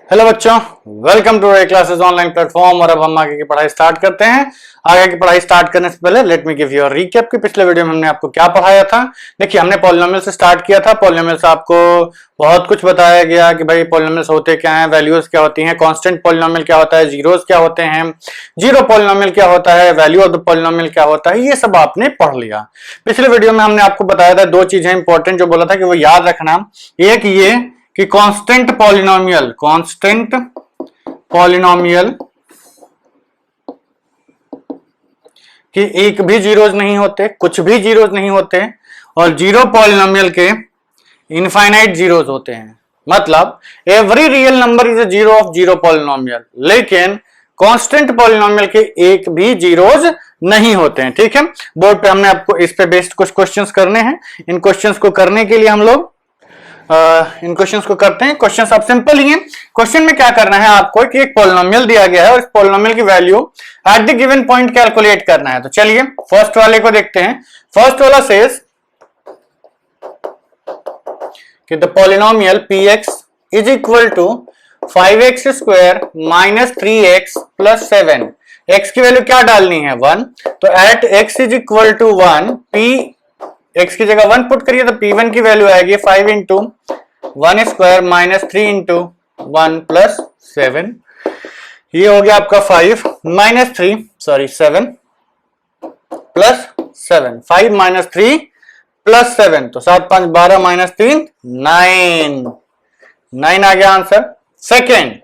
Hello बच्चों, welcome to classes online platform. और अब हम आगे की पढ़ाई स्टार्ट करते हैं। आगे की पढ़ाई स्टार्ट करने से पहले let me give you a recap कि पिछले वीडियो में हमने आपको क्या पढ़ाया था। देखिए, हमने पॉलिनोमियल से स्टार्ट किया था। पॉलिनोमियल से आपको बहुत कुछ बताया गया कि भाई पॉलिनोमियल्स होते क्या हैं, वैल्यूज क्या होती हैं, कांस्टेंट पॉलिनोमियल क्या होता है, जीरोस क्या होते हैं, जीरो पॉलिनोमियल क्या होता है, वैल्यू ऑफ द पॉलिनोमियल क्या होता है, ये सब आपने पढ़ लिया। पिछले वीडियो में हमने आपको बताया था दो चीजें इंपॉर्टेंट जो बोला था कि वो याद रखना। एक ये कि कांस्टेंट पॉलिनोमियल कि एक भी जीरोज नहीं होते, कुछ भी जीरोज नहीं होते, और जीरो पॉलिनोमियल के इनफाइनाइट जीरोज होते हैं। मतलब every real number is a zero of zero polynomial, लेकिन कांस्टेंट पॉलिनोमियल के एक भी जीरोज नहीं होते हैं। ठीक है, बोर्ड पे हमने आपको इस पे बेस्ड कुछ क्वेश्चंस करने हैं। इन क्वेश्चंस को करने के लिए हम लोग इन क्वेश्चंस को करते हैं। क्वेश्चंस अब सिंपल ही हैं। क्वेश्चन में क्या करना है आपको कि एक पॉलिनोमियल दिया गया है और इस पॉलिनोमियल की value at the given point calculate करना है। तो चलिए फर्स्ट वाले को देखते हैं। फर्स्ट वाला सेज कि the polynomial px is equal to 5x square minus 3x plus 7। x की वैल्यू क्या डालनी है? 1। तो at x is equal to 1 p x की जगह 1 पुट करिए तो p1 की वैल्यू आएगी 5 into 1 square minus 3 into 1 plus 7। ये हो गया आपका 5 minus 3 sorry 7 plus 7। 5 minus 3 plus 7 तो 7 5 12 माइनस 3 9 आ गया आंसर। सेकेंड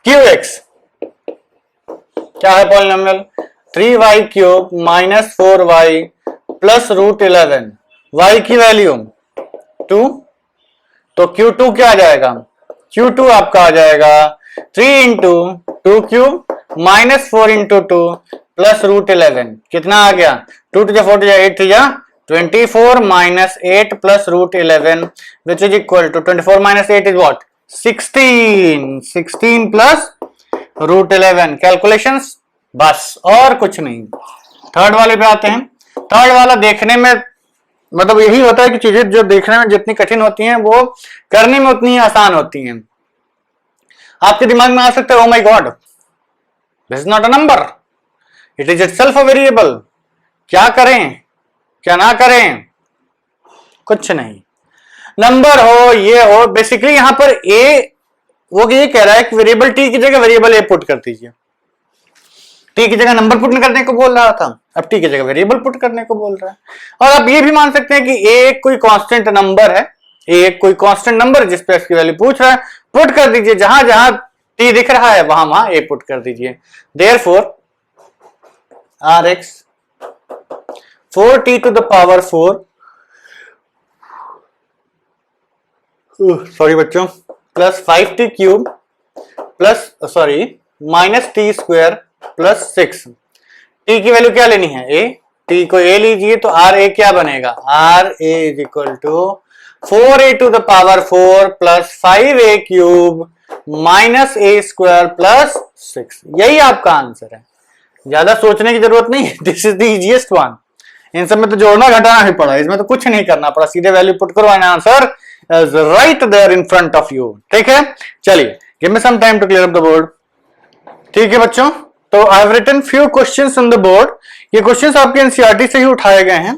qx क्या है? Polynomial 3y cube minus 4y plus root 11। y की वैल्यू 2 तो q2 क्या आ जाएगा? q2 आपका आ जाएगा 3 into 2 cube minus 4 into 2 plus root 11। कितना आ गया? 2 to 4 to 8 24 minus 8 plus root 11 which is equal to 24 minus 8 is what? 16 plus root 11। Calculations बस और कुछ नहीं। थर्ड वाले पे आते हैं। थर्ड वाला देखने में मतलब यही होता है कि चीजें जो देखने में जितनी कठिन होती हैं वो करने में उतनी आसान होती हैं। आपके दिमाग में आ सकता है oh my God this is not a number, it is itself a variable. क्या करें क्या ना करें? कुछ नहीं, नंबर हो ये हो। बेसिकली यहां पर ए वो ये कह रहा है कि वेरिएबल टी की जगह वेरिएबल ए पुट कर दीजिए। टी की जगह नंबर पुट करने को बोल रहा था, अब टी की जगह वेरिएबल पुट करने को बोल रहा है। और आप ये भी मान सकते हैं कि ए कोई कांस्टेंट नंबर है, ए कोई कांस्टेंट नंबर जिस पे इसकी वैल्यू पूछ रहा है, पुट कर दीजिए। जहां जहां टी दिख रहा है वहां वहां ए पुट कर दीजिए। Therefore R x 4t to the power 4 sorry बच्चों plus 5t cube plus sorry minus T square plus 6। T की वैल्यू क्या लेनी है? ए। टी को ए लीजिए तो आर ए क्या बनेगा? R A is equal to 4a to the power 4 plus 5a cube minus A square plus 6। यही आपका आंसर है, ज्यादा सोचने की जरूरत नहीं है। This is the easiest one. इन सब में तो जोड़ना घटाना ही पड़ा, इसमें तो कुछ नहीं करना पड़ा, सीधे वैल्यू पुट करो and answer is right there in front of you. ठीक है, चलिए give me some time to clear up the board. ठीक है बच्चों, तो I have written few questions on the board. ये क्वेश्चंस आपके एनसीईआरटी से ही उठाए गए हैं,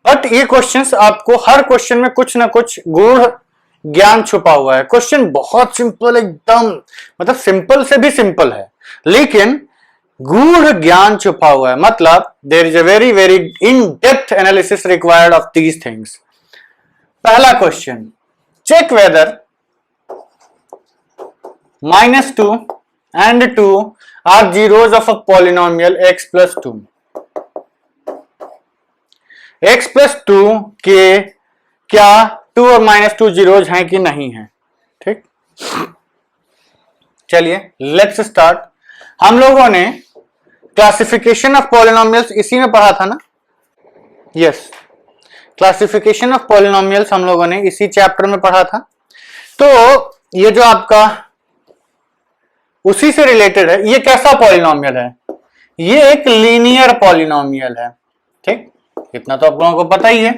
बट ये क्वेश्चंस आपको हर क्वेश्चन में कुछ ना कुछ गूढ़ ज्ञान छुपा हुआ है। क्वेश्चन बहुत सिंपल एकदम, मतलब सिंपल से भी सिंपल है, लेकिन गूढ़ ज्ञान छुपा हुआ है। मतलब there is a very very in depth analysis required of these things. पहला question, check whether -2 and 2 are zeros of a polynomial x plus 2। x plus 2 के क्या 2 और -2 जीरोज हैं कि नहीं है? ठीक, चलिए लेट्स स्टार्ट। हम लोगों ने क्लासिफिकेशन ऑफ पॉलिनोमियल्स इसी में पढ़ा था ना? यस, क्लासिफिकेशन ऑफ पॉलिनोमियल्स हम लोगों ने इसी चैप्टर में पढ़ा था। तो ये जो आपका उसी से रिलेटेड है, ये कैसा पॉलिनोमियल है? ये एक लीनियर पॉलिनोमियल है। ठीक, इतना तो आप लोगों को पता ही है।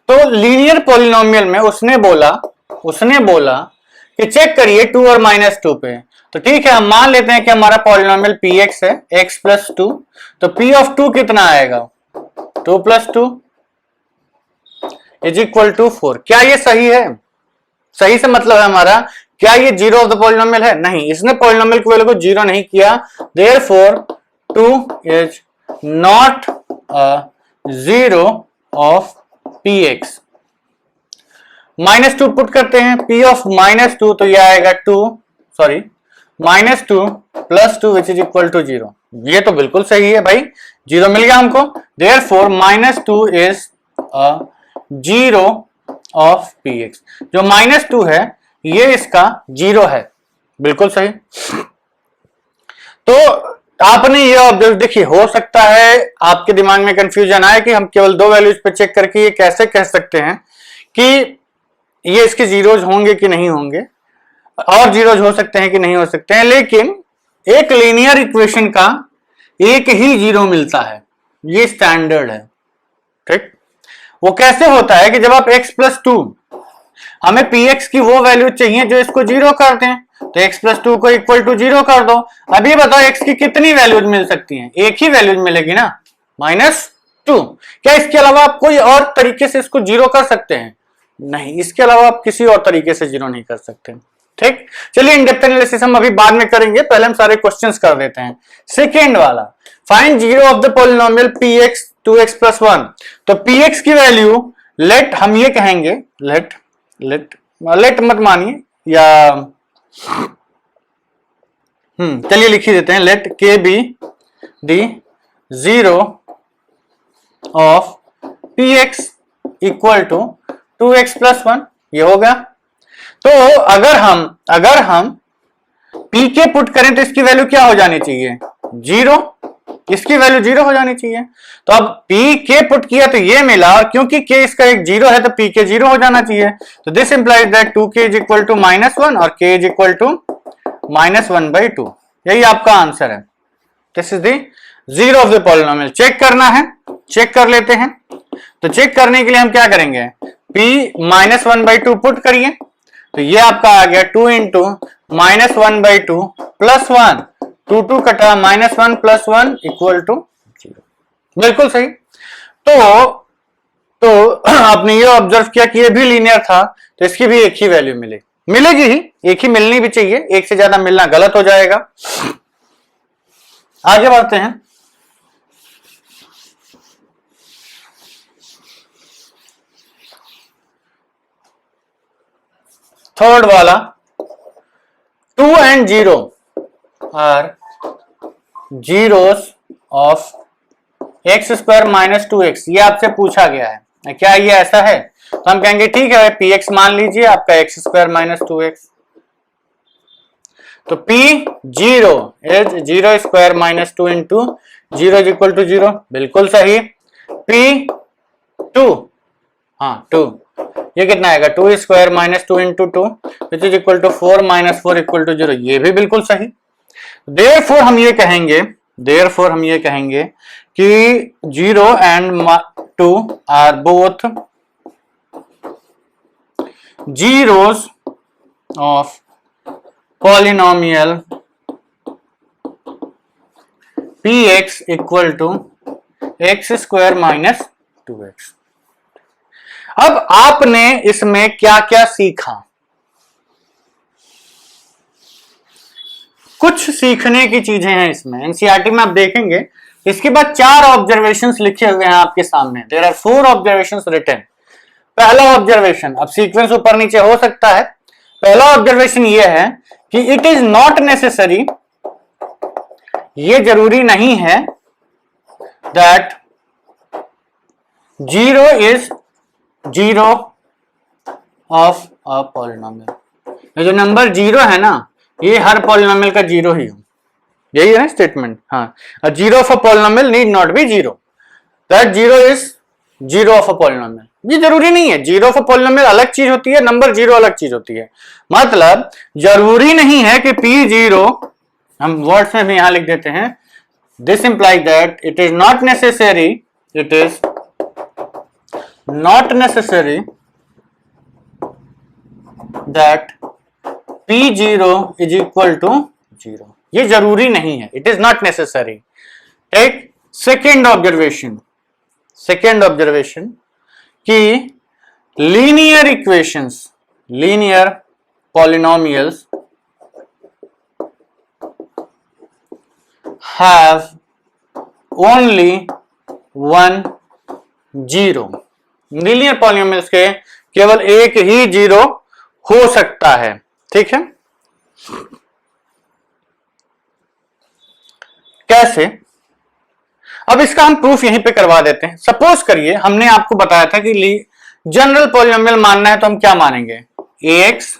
तो लीनियर पॉलिनोमियल में उसने बोला उसने बोला कि चेक करिए 2 और -2 पे। तो ठीक है, हम मान लेते हैं कि हमारा पॉलिनोमियल px है x + 2, तो p ऑफ 2 कितना आएगा 2 + 2 = 4। क्या ये सही है? सही से मतलब है हमारा क्या ये जीरो ऑफ द पॉलिनोमियल है? नहीं, इसने पॉलिनोमियल की वैल्यू को जीरो नहीं किया, therefore 2 is not a zero of px। -2 put करते हैं, p ऑफ -2, तो ये आएगा -2 + 2 विच इज इक्वल टू 0। ये तो बिल्कुल सही है भाई, जीरो मिल गया हमको, therefore -2 is a zero of px। जो -2 है ये इसका जीरो है, बिल्कुल सही। तो आपने ये ऑब्जर्व, देखिए हो सकता है आपके दिमाग में कंफ्यूजन आए कि हम केवल दो वैल्यूज पे चेक करके ये कैसे कह सकते हैं कि ये इसके जीरोज होंगे कि नहीं होंगे, और जीरोज हो सकते हैं कि नहीं हो सकते हैं, लेकिन एक लीनियर इक्वेशन का एक ही जीरो मिलता है, ये स्टैंडर्ड है। ठीक, वो कैसे होता है कि जब आप x + 2, हमें px की वो वैल्यू चाहिए जो इसको जीरो कर दें, तो x + 2 को इक्वल टू जीरो कर दो। अभी बताओ x की कितनी वैल्यूज मिल सकती हैं? एक ही वैल्यूज मिलेगी ना, -2। क्या इसके अलावा आप कोई और तरीके से इसको जीरो कर सकते हैं? नहीं, इसके अलावा आप किसी और तरीके से जीरो नहीं कर सकते। ठीक, चलिए इन डेप्थ एनालिसिस हम अभी बाद में करेंगे, पहले हम सारे क्वेश्चंस कर देते हैं। सेकेंड वाला, find zero of the polynomial px 2x + 1। तो px की वैल्यू लेट, हम ये कहेंगे लेट मत मानिए, या चलिए लिख ही देते हैं, let k be the zero of px equal to 2x + 1। ये हो गया। तो अगर हम p के पुट करें तो इसकी वैल्यू क्या हो जानी चाहिए? जीरो, इसकी वैल्यू जीरो हो जानी चाहिए। तो अब p के पुट किया तो ये मिला, और क्योंकि k इसका एक जीरो है तो p के जीरो हो जाना चाहिए। तो दिस इंप्लाइज दैट 2k = -1 और k = -1/2। यही आपका आंसर है। This is the zero of the polynomial. Check करना है, चेक कर लेते हैं। तो चेक करने के लिए हम क्या करेंगे, p -1/2 पुट करिए, तो ये आपका आ गया 2 × -1/2 + 1, 2 कटा -1 + 1 = 0। बिल्कुल सही। तो आपने ये ऑब्जर्व किया कि ये भी लीनियर था, तो इसकी भी एक ही वैल्यू मिलेगी ही, एक ही मिलनी भी चाहिए, एक से ज्यादा मिलना गलत हो जाएगा। आगे बढ़ते हैं। थर्ड वाला, 2 and 0 are zeros of x² - 2x। ये आपसे पूछा गया है, क्या ये ऐसा है? तो हम कहेंगे ठीक है, px मान लीजिए आपका x² - 2x। तो p0 इज 0² - 2 × 0 = 0, बिल्कुल सही। p2, हाँ 2, ये कितना आएगा 2² - 2 × 2 विच इज इक्वल टू 4 - 4 = 0, ये भी बिल्कुल सही। देयरफॉर हम ये कहेंगे कि 0 and 2 are both zeros of polynomial px equal to x² - 2x। अब आपने इसमें क्या क्या सीखा? कुछ सीखने की चीजें हैं इसमें, एनसीईआरटी में आप देखेंगे। इसके बाद 4 ऑब्जर्वेशंस लिखे हुए हैं आपके सामने। There are 4 observations written. पहला ऑब्जर्वेशन, अब सीक्वेंस ऊपर नीचे हो सकता है। पहला ऑब्जर्वेशन ये है कि इट इज नॉट नेसेसरी, ये जरूरी नहीं है, that 0 is zero of a polynomial. ये जो नंबर 0 है ना, ये हर पॉलिनोमियल का जीरो ही हो, यही है ना स्टेटमेंट। हाँ, a zero of a polynomial need not be zero, that 0 is zero of a polynomial। ये जरूरी नहीं है, जीरो ऑफ अ पॉलिनोमियल अलग चीज होती है, नंबर 0 अलग चीज होती है। मतलब जरूरी नहीं है कि p0, हम वर्ड्स में भी यहां लिख देते हैं, this implies that it is not necessary, it is not necessary that P0 is equal to 0। ये जरूरी नहीं है, it is not necessary. Take second observation कि linear equations, linear polynomials have only one zero. Linear polynomials के केवल एक ही zero हो सकता है, ठीक है। कैसे? अब इसका हम प्रूफ यहीं पे करवा देते हैं। सपोज करिए हमने आपको बताया था कि जनरल पॉलिनोमियल मानना है तो हम क्या मानेंगे, ax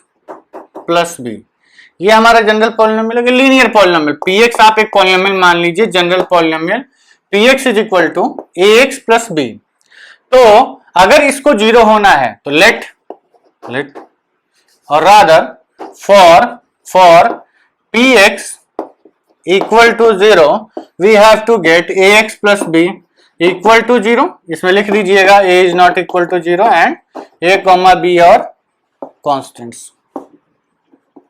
प्लस बी। ये हमारा जनरल पॉलिनोमियल है, लीनियर पॉलिनोमियल। px आप एक पॉलिनोमियल मान लीजिए, general polynomial px is equal to ax plus B. तो अगर इसको जीरो होना है तो let or rather for px equal to zero we have to get ax plus B equal to zero. इसमें लिख दीजिएगा a is not equal to zero and a comma B or constants,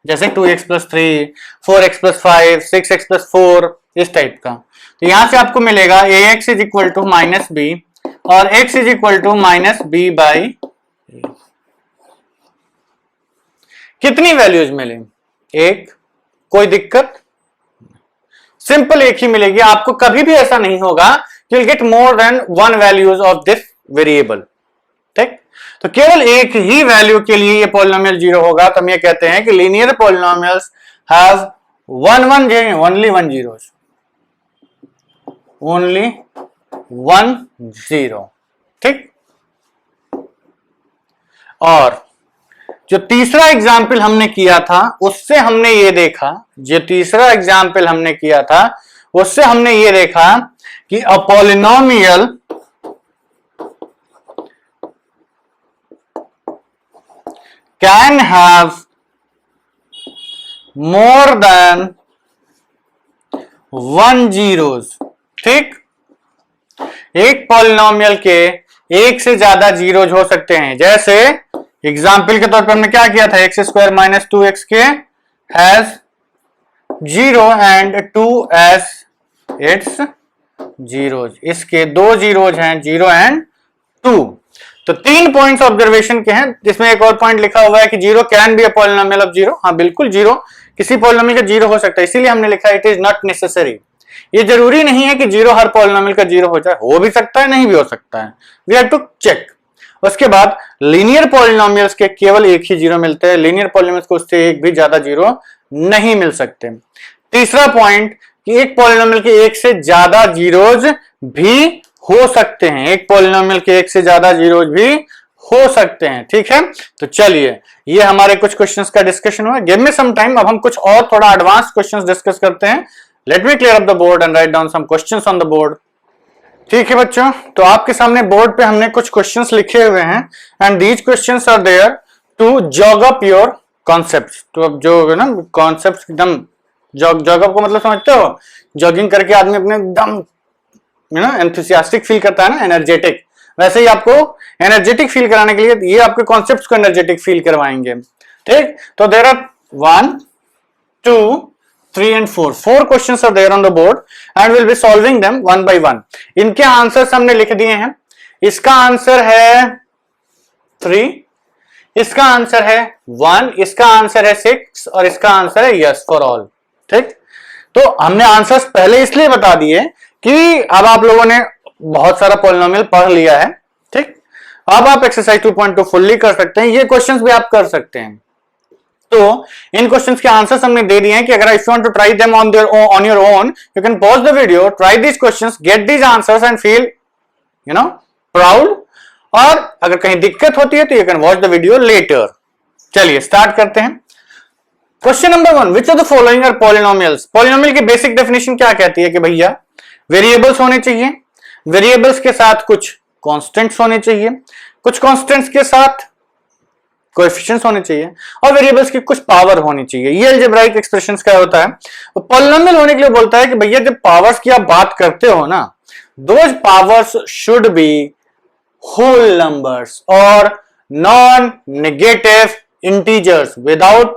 जैसे 2x plus 3, 4x plus 5, 6x plus 4, इस type का। तो यहां से आपको मिलेगा ax is equal to minus B और x is equal to minus B by. कितनी वैल्यूज मिले? एक। कोई दिक्कत? सिंपल एक ही मिलेगी आपको। कभी भी ऐसा नहीं होगा कि you'll get more than one values of this variable, ठीक। तो केवल एक ही वैल्यू के लिए ये पॉलिनोमियल जीरो होगा। तो हम ये कहते हैं कि linear polynomials have only one zero, ठीक। और जो तीसरा एग्जाम्पल हमने किया था उससे हमने ये देखा, कि a polynomial can have more than one zeros, ठीक। एक पॉलिनोमियल के एक से ज्यादा जीरोज हो सकते हैं। जैसे एग्जाम्पल के तौर पर हमने क्या किया था, एक्स स्क्वायर माइनस 2x के has zero and 2 as its zeros. इसके दो जीरोज हैं, 0 एंड 2। तो 3 पॉइंट्स ऑब्जर्वेशन के हैं। जिसमें एक और पॉइंट लिखा हुआ है कि zero can be a polynomial of zero. हाँ बिल्कुल, जीरो किसी पॉलिनोमियल का जीरो हो सकता है, इसीलिए हमने लिखा इट इज नॉट नेसेसरी। ये जरूरी नहीं है कि जीरो हर पॉलिनोमियल का जीरो हो जाए, हो भी सकता है, नहीं भी हो सकता है। We have to check. उसके बाद लीनियर पॉलिनोमियल्स के केवल एक ही जीरो मिलते हैं। लीनियर पॉलिनोमियल्स को उससे एक भी ज्यादा जीरो नहीं मिल सकते। तीसरा पॉइंट कि एक पॉलिनोमियल के एक से ज्यादा जीरोज भी हो सकते हैं। एक पॉलिनोमियल के एक से ज्यादा जीरोज भी हो सकते हैं, ठीक है। तो चलिए, ये हमारे कुछ क्वेश्चंस का डिस्कशन हुआ। गिव मी सम टाइम, अब हम कुछ और थोड़ा एडवांस क्वेश्चंस डिस्कस करते हैं। Let me clear up the board and write down some questions on the board. ठीक है बच्चों, तो आपके सामने बोर्ड पे हमने कुछ क्वेश्चंस लिखे हुए हैं and these questions are there to jog up your concepts. तो अब जो है ना कॉन्सेप्ट्स एकदम जॉग अप को मतलब समझते हो, जॉगिंग करके आदमी अपने एकदम एंथुसियास्टिक फील करता है ना, एनर्जेटिक। वैसे ही आपको एनर्जेटिक फील कराने के लिए ये आपके कॉन्सेप्ट्स को एनर्जेटिक फील करवाएंगे, ठीक। तो there are 1, 2, 3 and 4 questions are there on the board and we'll be solving them one by one. इनके आंसर्स हमने लिख दिए हैं। इसका आंसर है 3, इसका आंसर है 1, इसका आंसर है 6 और इसका आंसर है यस फॉर ऑल, ठीक। तो हमने आंसर्स पहले इसलिए बता दिए कि अब आप लोगों ने बहुत सारा पॉलिनोमियल पढ़ लिया है, ठीक। अब आप एक्सरसाइज 2.2 फुल्ली कर सकते हैं। ये क्वेश्चंस भी आप कर सकते हैं। तो इन क्वेश्चंस के आंसर्स हमने दे दिए हैं कि अगर if you want to try them on your own, you can pause the video, try these questions, get these answers and feel proud. और अगर कहीं दिक्कत होती है तो you can watch the video later. चलिए स्टार्ट करते हैं। Question number 1, which of the following are polynomials. Polynomial की बेसिक डेफिनेशन क्या कहती है कि भैया वेरिएबल्स होने चाहिए, वेरिएबल्स के साथ कुछ कांस्टेंट्स होने चाहिए, कुछ कांस्टेंट्स के साथ कोएफिशिएंट्स होने चाहिए और वेरिएबल्स की कुछ पावर होनी चाहिए। ये अलजेब्राइक एक्सप्रेशंस क्या होता है, तो पॉलिनोमियल होने के लिए बोलता है कि भैया जब पावर्स की आप बात करते हो ना, those powers should be whole numbers और नॉन नेगेटिव इंटीजर्स विदाउट,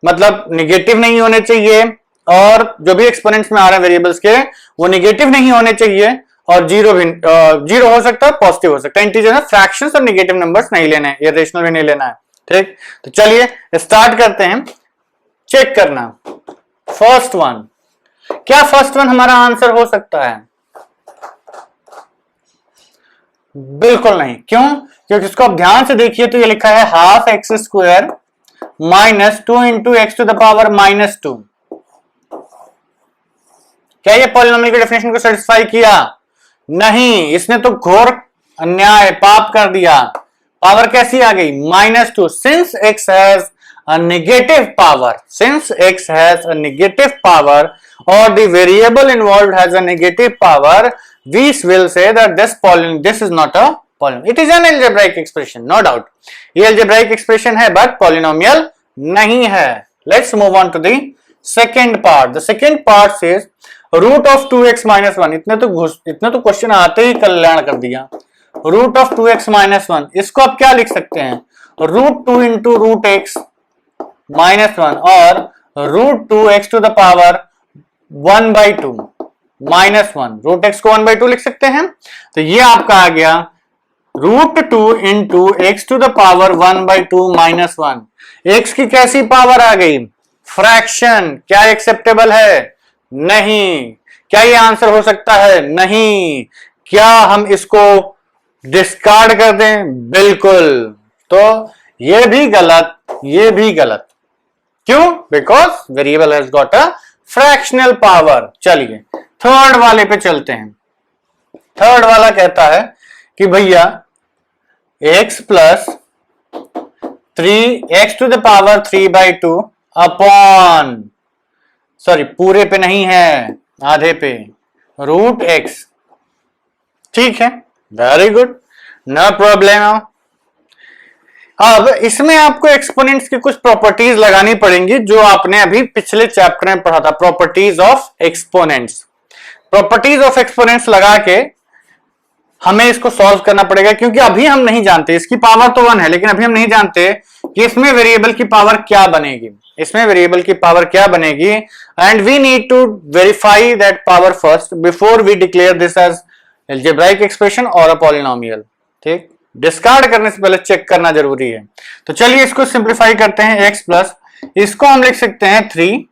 मतलब निगेटिव नहीं होने चाहिए, और जो भी एक्सपोनेंट्स में आ रहे हैं वेरिएबल्स के वो निगेटिव नहीं होने चाहिए, और जीरो भी जीरो हो सकता है, पॉजिटिव हो सकता है। इंटीजर में फ्रैक्शंस और निगेटिव नंबर्स नहीं लेने हैं, इरेशनल भी नहीं लेना है। ठीक, तो चलिए स्टार्ट करते हैं। चेक करना फर्स्ट वन, क्या फर्स्ट वन हमारा आंसर हो सकता है? बिल्कुल नहीं। क्यों? क्योंकि इसको आप ध्यान से देखिए तो ये लिखा है half x square minus 2 into x to the power -2। क्या ये पॉलिनोमियल की डेफिनेशन को सेटिस्फाई किया? नहीं, इसने तो घोर अन्याय, पाप कर दिया। पावर कैसी आ गई? -2। Since x has a negative power, since x has a negative power or the variable involved has a negative power, we will say that this is not a polynomial. It is an algebraic expression, no doubt. ये algebraic expression है but polynomial नहीं है. Let's move on to the second part. The second part says root of 2x minus 1. इतने तो question आते ही कल्याण कर दिया. Root of 2x minus 1, इसको आप क्या लिख सकते हैं? Root 2 into root x minus 1 और root 2x to the power 1/2 minus 1, root x को 1/2 लिख सकते हैं। तो ये आपका आ गया root 2 into x to the power 1/2 minus 1। X की कैसी पावर आ गई? फ्रैक्शन। क्या एक्सेप्टेबल है? नहीं। क्या ये आंसर हो सकता है? नहीं। क्या हम इसको डिस्कार्ड कर दें? बिल्कुल। तो ये भी गलत, ये भी गलत। क्यों? Because variable has got a fractional power. चलिए थर्ड वाले पे चलते हैं। थर्ड वाला कहता है कि भैया x plus 3x to the power 3/2 upon, sorry पूरे पे नहीं है, आधे पे, रूट x। ठीक है, वेरी गुड, नो प्रॉब्लम। अब इसमें आपको एक्सपोनेंट्स की कुछ प्रॉपर्टीज लगानी पड़ेंगी जो आपने अभी पिछले चैप्टर में पढ़ा था, properties of exponents. Properties of exponents लगा के हमें इसको सॉल्व करना पड़ेगा, क्योंकि अभी हम नहीं जानते, इसकी पावर तो 1 है लेकिन अभी हम नहीं जानते कि इसमें वेरिएबल की पावर क्या बनेगी, इसमें वेरिएबल की पावर क्या बनेगी, and we need to verify that power first before we declare this as algebraic expression और अ पॉलिनोमियल। ठीक, डिस्कार्ड करने से पहले चेक करना जरूरी है। तो चलिए इसको सिंप्लीफाई करते हैं। x प्लस, इसको हम लिख सकते हैं 3।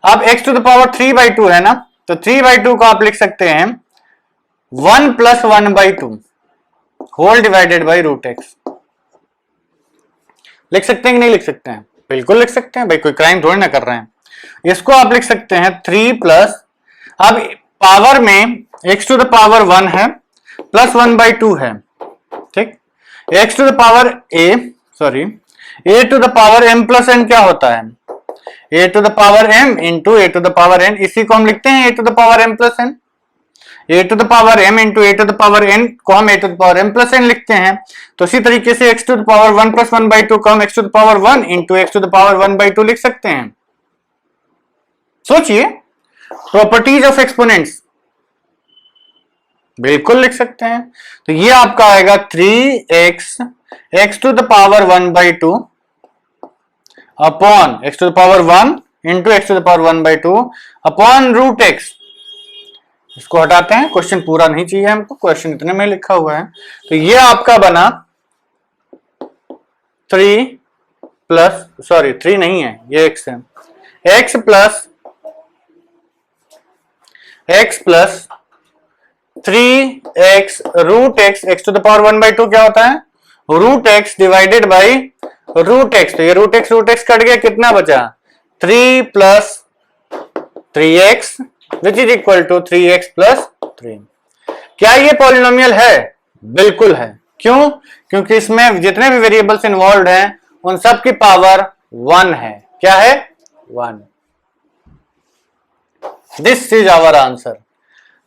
अब x टू द पावर 3/2 है ना, तो 3/2 को आप लिख सकते हैं 1 + 1/2 whole divided by root x. लिख सकते हैं कि नहीं लिख सकते हैं? बिल्कुल लिख सकते हैं भाई, कोई क्राइम थोड़ी ना कर रहे हैं। इसको आप लिख सकते हैं 3 प्लस, अब पावर में x टू द पावर 1 है प्लस 1/2 है। ठीक, x to the power a to the power m plus n क्या होता है? a to the power m into a to the power n, इसी को हम लिखते हैं a to the power m plus n। a to the power m into a to the power n को हम a to the power m plus n लिखते हैं। तो इसी तरीके से x to the power 1 plus 1/2 को हम x to the power 1 into x to the power 1/2 लिख सकते हैं। सोचिए, प्रॉपर्टीज ऑफ एक्सपोनेंट्स बिल्कुल लिख सकते हैं। तो ये आपका आएगा 3x x to the power 1/2 upon x to the power 1 into x to the power 1/2 upon root x। इसको हटाते हैं, क्वेश्चन पूरा नहीं चाहिए हमको, क्वेश्चन इतने में लिखा हुआ है। तो ये आपका बना 3 नहीं है, ये x है, x plus 3x root x, x to the power 1/2 क्या होता है? Root x divided by root x। तो ये रूट x कट गया, कितना बचा? 3 plus 3x which is equal to 3x plus 3। क्या ये पॉलिनोमियल है? बिल्कुल है। क्यों? क्योंकि इसमें जितने भी वेरिएबल्स इन्वॉल्व हैं उन सब की पावर 1 है। क्या है? 1। This is our answer.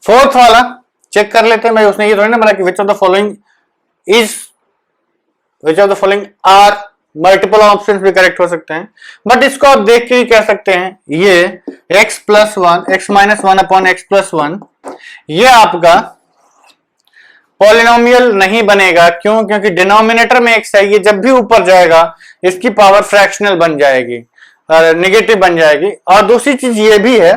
Fourth वाला चेक कर लेते हैं भाई, उसने ये थोड़ी ना बोला कि which of the following are, multiple options भी करेक्ट हो सकते हैं, बट इसको आप देख के ही कह सकते हैं ये x plus 1 x minus 1 upon x plus 1 ये आपका पॉलिनोमियल नहीं बनेगा। क्यों? क्योंकि डिनोमिनेटर में x है, ये जब भी ऊपर जाएगा इसकी पावर फ्रैक्शनल बन जाएगी, नेगेटिव बन जाएगी। और दूसरी चीज ये भी है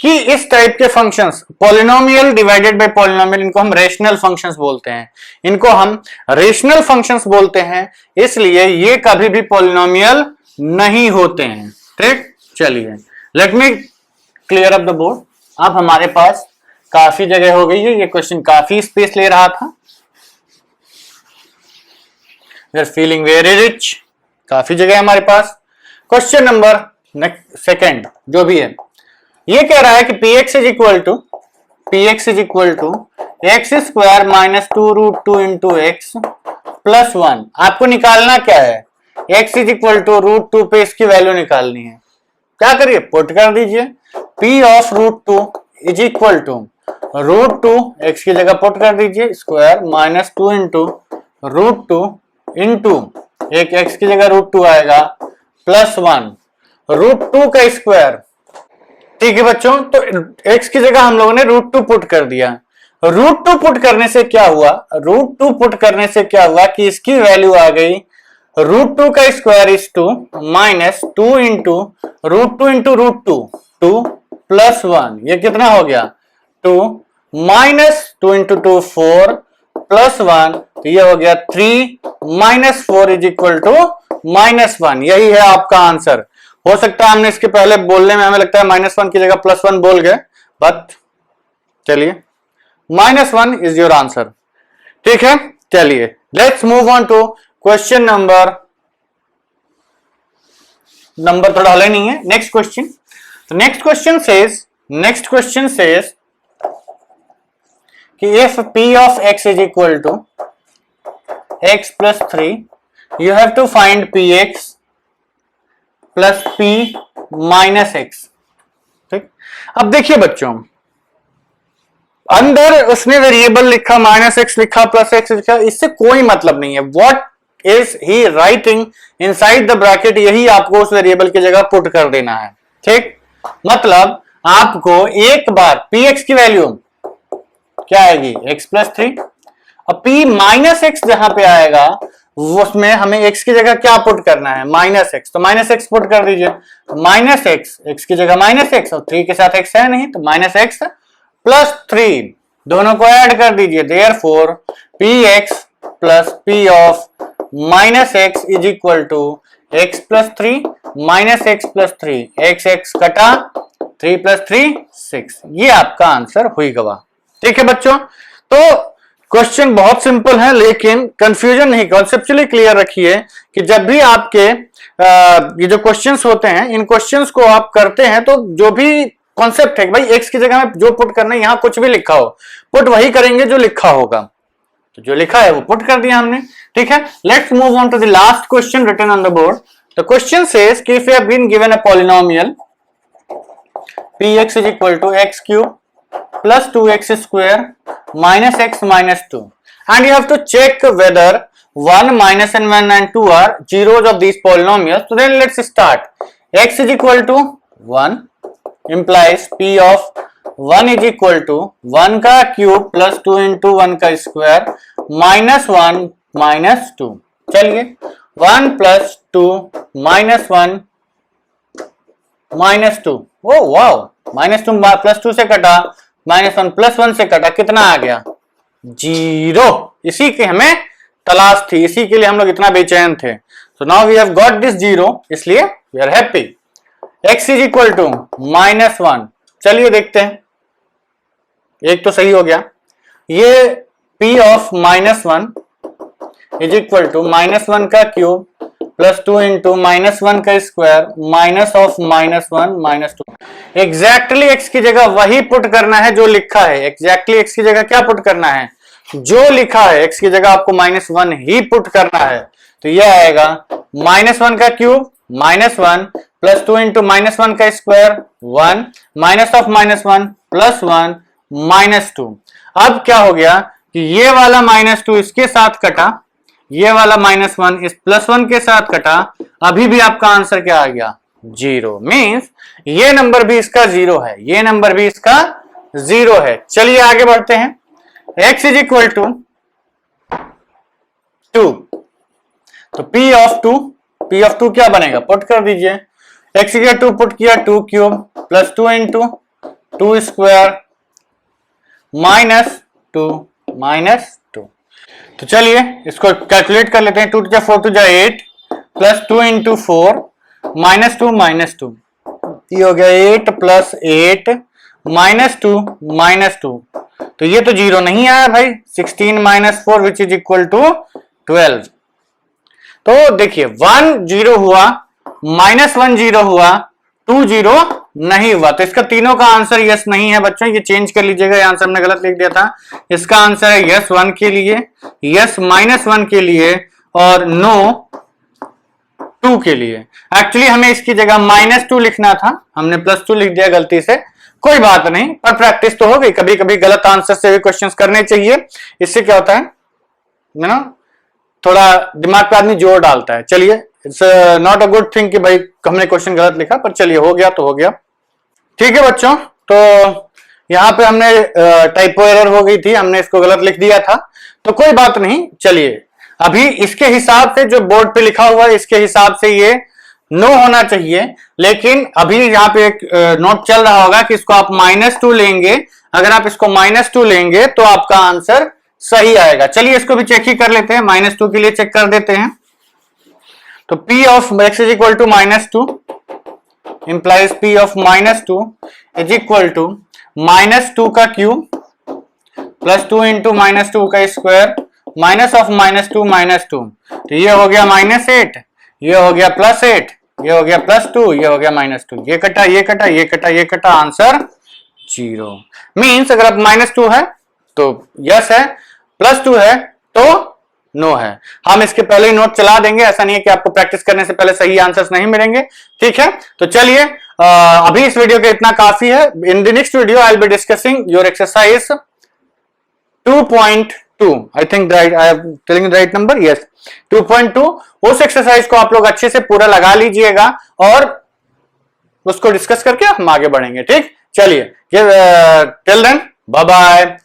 कि इस टाइप के functions polynomial divided by polynomial, इनको हम रेशनल फंक्शंस बोलते हैं, इनको हम रेशनल फंक्शंस बोलते हैं, इसलिए ये कभी भी पॉलिनोमियल नहीं होते हैं। ठीक, चलिए late me clear up the board. अब हमारे पास काफी जगह हो गई है, ये क्वेश्चन काफी स्पेस ले रहा था। We are feeling very rich, काफी जगह हमारे पास। क्वेश्चन नंबर सेकंड जो भी है, ये कह रहा है कि px is equal to x square minus 2√2 into x plus 1। आपको निकालना क्या है? x इज इक्वल टू √2 पे इसकी वैल्यू निकालनी है। क्या करिए? पुट कर दीजिए p of √2 is equal to √2, x की जगह पुट कर दीजिए स्क्वायर माइनस 2 इंटू √2 इंटू एक x की जगह √2 आएगा प्लस 1 √2 का स्क्वायर। ठीक है बच्चों, तो x की जगह हम लोगों ने √2 पुट कर दिया। √2 पुट करने से क्या हुआ? √2 पुट करने से क्या हुआ कि इसकी वैल्यू आ गई √2 का square is 2 minus 2 into √2 into √2 2 plus 1, ये कितना हो गया? 2 माइनस 2 इंटू 2 4 प्लस 1, तो ये हो गया 3 माइनस 4 इज इक्वल टू -1। यही है आपका आंसर। हो सकता है हमने इसके पहले बोलने में हमें लगता है -1 की जगह +1 बोल गए, बट चलिए -1 इज योर आंसर। ठीक है, चलिए let's move on to question number थोड़ा हले नहीं है। नेक्स्ट क्वेश्चन, तो नेक्स्ट क्वेश्चन सेज कि if p of x is equal to x plus 3, you have to find px plus p minus x। ठीक, अब देखिए बच्चों, अंदर उसने वेरिएबल लिखा -x लिखा +x लिखा, इससे कोई मतलब नहीं है। What is he writing inside the bracket, यही आपको उस वेरिएबल की जगह पुट कर देना है। ठीक, मतलब आपको एक बार px की वैल्यू क्या आएगी? x प्लस 3, और p माइनस एक्स जहां पे आएगा उसमें हमें x की जगह क्या पुट करना है? -x, तो -x पुट कर दीजिए। -x, x की जगह -x और 3 के साथ x है नहीं, तो -x प्लस 3 दोनों को ऐड कर दीजिए। Therefore px plus p of -x is equal to x plus 3 -x plus 3, x कटा 3 प्लस 3 6, ये आपका आंसर हुई गवा। ठीक है बच्चों, तो क्वेश्चन बहुत सिंपल है, लेकिन कंफ्यूजन नहीं, कॉन्सेप्चुअली क्लियर रखिए कि जब भी आपके ये जो क्वेश्चंस होते हैं, इन क्वेश्चंस को आप करते हैं तो जो भी कॉन्सेप्ट है भाई x की जगह में जो पुट करना है, यहां कुछ भी लिखा हो पुट वही करेंगे जो लिखा होगा, तो जो लिखा है वो पुट कर दिया हमने। ठीक है, let's move on to the last question written on the board. The question says कि if you have been given a polynomial px is equal to x cube plus 2x square minus x minus 2, and you have to check whether 1 minus and 1 and 2 are zeros of these polynomials. So then let's start. X is equal to 1 implies p of 1 is equal to 1 का cube plus 2 into 1 का square minus 1 minus 2। चलिए 1 plus 2 minus 1 minus 2, oh wow, -2 plus 2 से कटा, -1 plus 1 से कटा, कितना आ गया? 0। इसी की हमें तलाश थी, इसी के लिए हम लोग इतना बेचैन थे। So now we have got this 0, इसलिए we are happy. x is equal to -1, चलिए देखते हैं, एक तो सही हो गया। ये p of -1 is equal to -1 का क्यूब प्लस 2 इंटू -1 का square minus of -1 -2। Exactly x की जगह वही पुट करना है जो लिखा है। एग्जैक्टली x की जगह क्या पुट करना है? जो लिखा है। x की जगह आपको -1 ही पुट करना है, तो यह आएगा -1 का क्यूब -1 प्लस 2 इंटू -1 का स्क्वायर 1 माइनस ऑफ -1 प्लस 1 -2। अब क्या हो गया कि ये वाला -2 इसके साथ कटा, ये वाला -1 इस +1 के साथ कटा, अभी भी आपका आंसर क्या आ गया? 0। मीन्स ये नंबर भी इसका 0 है, ये नंबर भी इसका 0 है। चलिए आगे बढ़ते हैं। x इज इक्वल टू 2, तो P ऑफ 2 क्या बनेगा, पुट कर दीजिए, x की 2 पुट किया 2 cube plus 2 into 2 square minus 2। तो चलिए इसको कैलकुलेट कर लेते हैं, 2 जा 4 2 जा 8 प्लस 2 इंटू 4 -2 ये हो गया 8 प्लस 8 -2 तो ये तो 0 नहीं आया भाई, 16 minus 4 which is equal to 12। तो देखिए 1 0 हुआ, -1 0 हुआ, 2 0 नहीं हुआ, तो इसका तीनों का आंसर यस नहीं है बच्चों, ये चेंज कर लीजिएगा, ये आंसर हमने गलत लिख दिया था। इसका आंसर है यस 1 के लिए, यस -1 के लिए और नो 2 के लिए। एक्चुअली हमें इसकी जगह -2 लिखना था, हमने +2 लिख दिया गलती से, कोई बात नहीं, पर प्रैक्टिस तो हो गई, कभी कभी गलत आंसर से भी क्वेश्चंस करने चाहिए, इससे क्या होता है ना, थोड़ा दिमाग पे आदमी जोर डालता है। चलिए it's not a good thing कि भाई हमने क्वेश्चन गलत लिखा, पर चलिए हो गया तो हो गया, ठीक है बच्चों। तो यहाँ पे हमने टाइपो एरर हो गई थी, हमने इसको गलत लिख दिया था, तो कोई बात नहीं। चलिए अभी इसके हिसाब से जो बोर्ड पे लिखा हुआ है इसके हिसाब से ये नो होना चाहिए, लेकिन अभी यहाँ पे एक नोट चल रहा होगा कि इसको आप -2 लेंगे, अगर आप इसको -2 लेंगे तो आपका आंसर सही आएगा। चलिए इसको भी चेक ही कर लेते हैं, -2 के लिए चेक कर देते हैं। तो P of x is equal to -2 implies P of -2 is equal to -2 का क्यूब प्लस 2 इंटू -2 का स्क्वायर माइनस ऑफ -2 तो ये हो गया -8, ये हो गया +8, ये हो गया +2, ये हो गया -2, ये कटा ये कटा ये कटा ये कटा, आंसर 0। मीन्स अगर अब -2 है तो यस है, +2 है तो नो है। हम इसके पहले ही नोट चला देंगे, ऐसा नहीं है कि आपको प्रैक्टिस करने से पहले सही आंसर्स नहीं मिलेंगे, ठीक है। तो चलिए अभी इस वीडियो के इतना काफी है। In the next video I will be discussing your exercise 2.2, I think I am telling the right number, yes 2.2। उस एक्सरसाइज को आप लोग अच्छे से पूरा लगा लीजिएगा और उसको डिस्कस करके हम आगे बढ़ेंगे, ठीक। चलिए टिल देन बाय बाय।